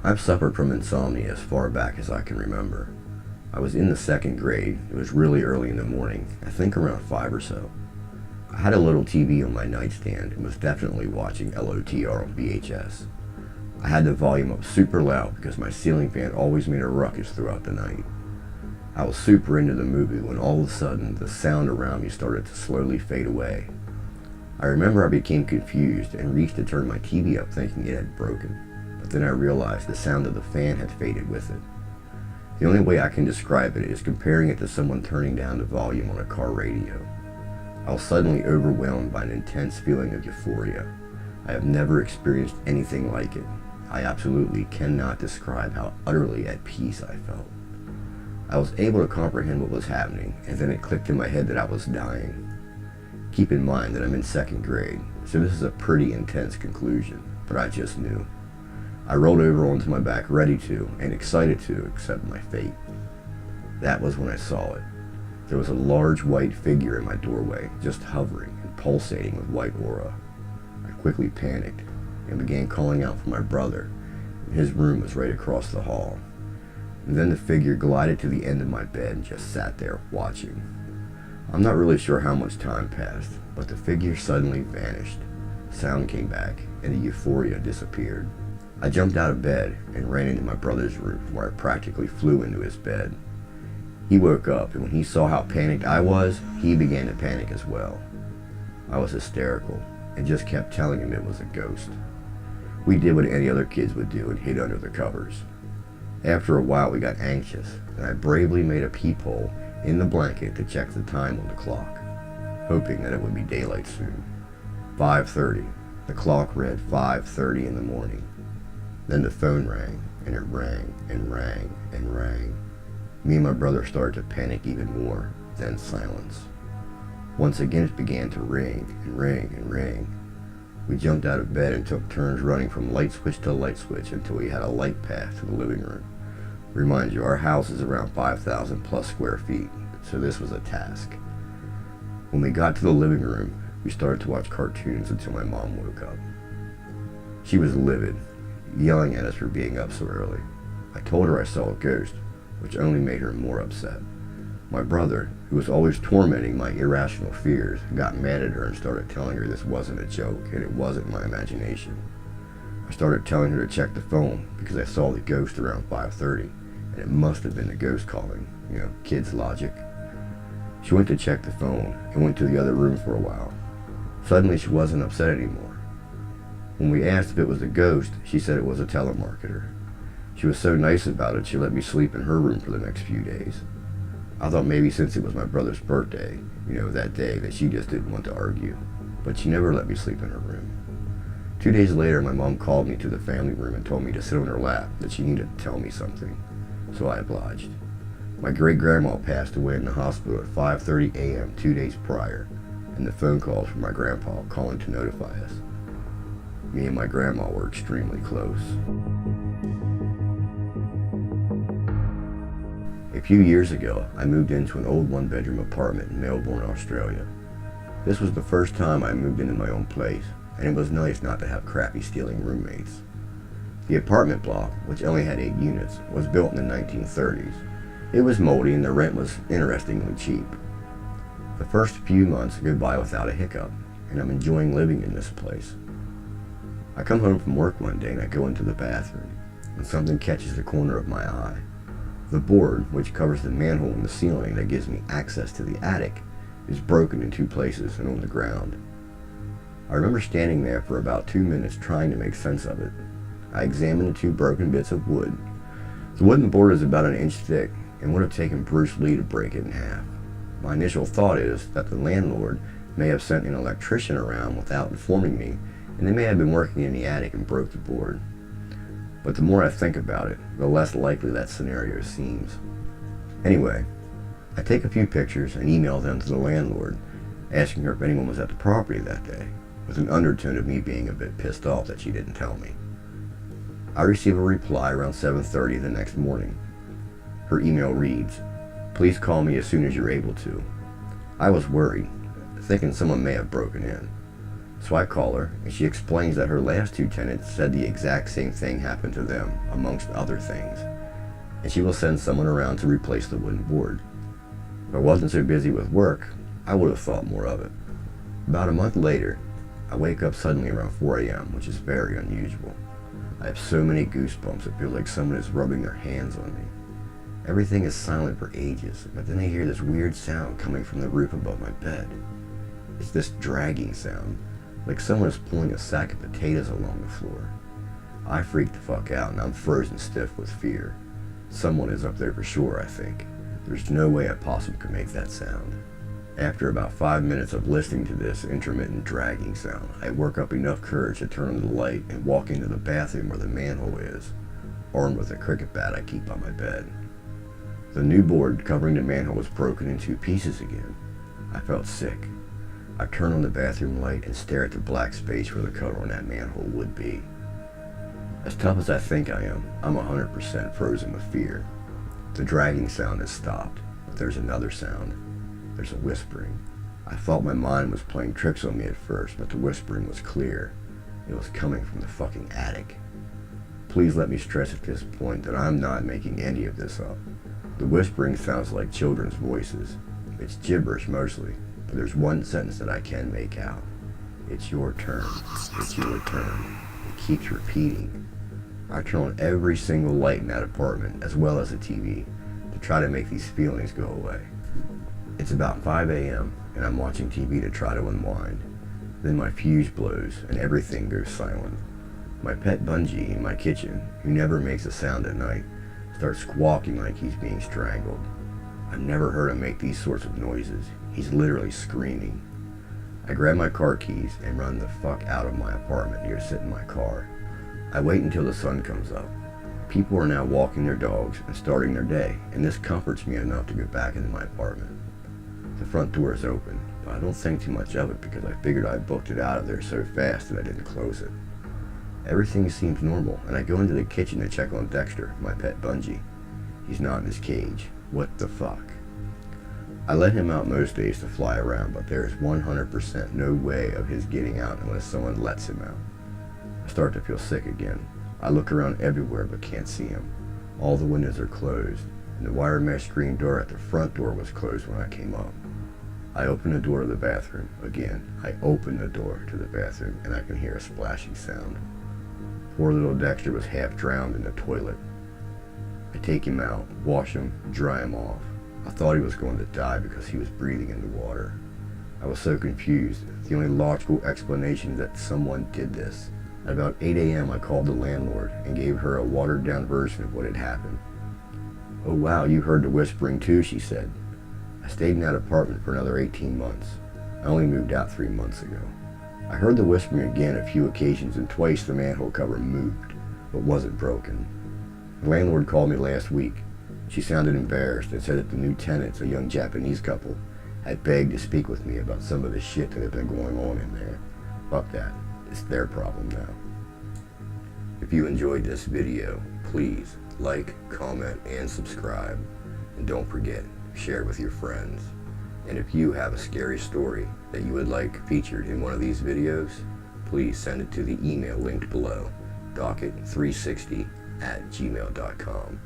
I've suffered from insomnia as far back as I can remember. I was in the second grade. It was really early in the morning, I think around 5 or so. I had a little TV on my nightstand and was definitely watching LOTR on VHS. I had the volume up super loud because my ceiling fan always made a ruckus throughout the night. I was super into the movie when all of a sudden the sound around me started to slowly fade away. I remember I became confused and reached to turn my TV up thinking it had broken, but then I realized the sound of the fan had faded with it. The only way I can describe it is comparing it to someone turning down the volume on a car radio. I was suddenly overwhelmed by an intense feeling of euphoria. I have never experienced anything like it. I absolutely cannot describe how utterly at peace I felt. I was able to comprehend what was happening, and then it clicked in my head that I was dying. Keep in mind that I'm in second grade, so this is a pretty intense conclusion, but I just knew. I rolled over onto my back ready to, and excited to, accept my fate. That was when I saw it. There was a large white figure in my doorway, just hovering and pulsating with white aura. I quickly panicked and began calling out for my brother, and his room was right across the hall. And then the figure glided to the end of my bed and just sat there watching. I'm not really sure how much time passed, but the figure suddenly vanished. Sound came back, and the euphoria disappeared. I jumped out of bed and ran into my brother's room, where I practically flew into his bed. He woke up, and when he saw how panicked I was, he began to panic as well. I was hysterical, and just kept telling him it was a ghost. We did what any other kids would do and hid under the covers. After a while we got anxious, and I bravely made a peephole in the blanket to check the time on the clock, hoping that it would be daylight soon. 5:30. The clock read 5:30 in the morning. Then the phone rang, and it rang and rang and rang. Me and my brother started to panic even more, then silence. Once again it began to ring and ring and ring. We jumped out of bed and took turns running from light switch to light switch until we had a light path to the living room. Remind you, our house is around 5,000 plus square feet, so this was a task. When we got to the living room, we started to watch cartoons until my mom woke up. She was livid, yelling at us for being up so early. I told her I saw a ghost, which only made her more upset. My brother, who was always tormenting my irrational fears, got mad at her and started telling her this wasn't a joke and it wasn't my imagination. I started telling her to check the phone because I saw the ghost around 5:30 and it must have been the ghost calling, kids' logic. She went to check the phone and went to the other room for a while. Suddenly she wasn't upset anymore. When we asked if it was a ghost, she said it was a telemarketer. She was so nice about it, she let me sleep in her room for the next few days. I thought maybe since it was my brother's birthday, that day, that she just didn't want to argue. But she never let me sleep in her room. 2 days later, my mom called me to the family room and told me to sit on her lap, that she needed to tell me something. So I obliged. My great-grandma passed away in the hospital at 5:30 a.m. 2 days prior, and the phone calls from my grandpa calling to notify us. Me and my grandma were extremely close. A few years ago, I moved into an old one-bedroom apartment in Melbourne, Australia. This was the first time I moved into my own place, and it was nice not to have crappy stealing roommates. The apartment block, which only had 8 units, was built in the 1930s. It was moldy and the rent was interestingly cheap. The first few months go by without a hiccup, and I'm enjoying living in this place. I come home from work one day and I go into the bathroom, and something catches the corner of my eye. The board, which covers the manhole in the ceiling that gives me access to the attic, is broken in 2 places and on the ground. I remember standing there for about 2 minutes trying to make sense of it. I examined the 2 broken bits of wood. The wooden board is about 1 inch thick and would have taken Bruce Lee to break it in half. My initial thought is that the landlord may have sent an electrician around without informing me, and they may have been working in the attic and broke the board. But the more I think about it, the less likely that scenario seems. Anyway, I take a few pictures and email them to the landlord, asking her if anyone was at the property that day, with an undertone of me being a bit pissed off that she didn't tell me. I receive a reply around 7:30 the next morning. Her email reads, "Please call me as soon as you're able to." I was worried, thinking someone may have broken in. So I call her, and she explains that her last two tenants said the exact same thing happened to them, amongst other things, and she will send someone around to replace the wooden board. If I wasn't so busy with work, I would have thought more of it. About a month later, I wake up suddenly around 4 a.m., which is very unusual. I have so many goosebumps, it feels like someone is rubbing their hands on me. Everything is silent for ages, but then I hear this weird sound coming from the roof above my bed. It's this dragging sound, like someone is pulling a sack of potatoes along the floor. I freak the fuck out and I'm frozen stiff with fear. Someone is up there for sure, I think. There's no way a possum could make that sound. After about 5 minutes of listening to this intermittent dragging sound, I work up enough courage to turn on the light and walk into the bathroom where the manhole is, armed with a cricket bat I keep on my bed. The new board covering the manhole was broken in 2 pieces again. I felt sick. I turn on the bathroom light and stare at the black space where the cover on that manhole would be. As tough as I think I am, I'm 100% frozen with fear. The dragging sound has stopped, but there's another sound. There's a whispering. I thought my mind was playing tricks on me at first, but the whispering was clear. It was coming from the fucking attic. Please let me stress at this point that I'm not making any of this up. The whispering sounds like children's voices. It's gibberish mostly, but there's one sentence that I can make out. It's your turn. It's your turn. It keeps repeating. I turn on every single light in that apartment, as well as the TV, to try to make these feelings go away. It's about 5 a.m., and I'm watching TV to try to unwind. Then my fuse blows, and everything goes silent. My pet Bungie in my kitchen, who never makes a sound at night, starts squawking like he's being strangled. I've never heard him make these sorts of noises. He's literally screaming. I grab my car keys and run the fuck out of my apartment to go sit in my car. I wait until the sun comes up. People are now walking their dogs and starting their day, and this comforts me enough to go back into my apartment. The front door is open, but I don't think too much of it because I figured I booked it out of there so fast that I didn't close it. Everything seems normal, and I go into the kitchen to check on Dexter, my pet Bungie. He's not in his cage. What the fuck? I let him out most days to fly around, but there is 100% no way of his getting out unless someone lets him out. I start to feel sick again. I look around everywhere but can't see him. All the windows are closed, and the wire mesh screen door at the front door was closed when I came up. I open the door to the bathroom. Again, I open the door to the bathroom, and I can hear a splashing sound. Poor little Dexter was half drowned in the toilet. I take him out, wash him, dry him off. I thought he was going to die because he was breathing in the water. I was so confused. The only logical explanation is that someone did this. At about 8 a.m. I called the landlord and gave her a watered down version of what had happened. "Oh wow, you heard the whispering too," she said. "I stayed in that apartment for another 18 months. I only moved out 3 months ago. I heard the whispering again a few occasions, and twice the manhole cover moved, but wasn't broken. The landlord called me last week. She sounded embarrassed and said that the new tenants, a young Japanese couple, had begged to speak with me about some of the shit that had been going on in there. Fuck that. It's their problem now." If you enjoyed this video, please like, comment, and subscribe. And don't forget, share it with your friends. And if you have a scary story that you would like featured in one of these videos, please send it to the email linked below, docket360@gmail.com.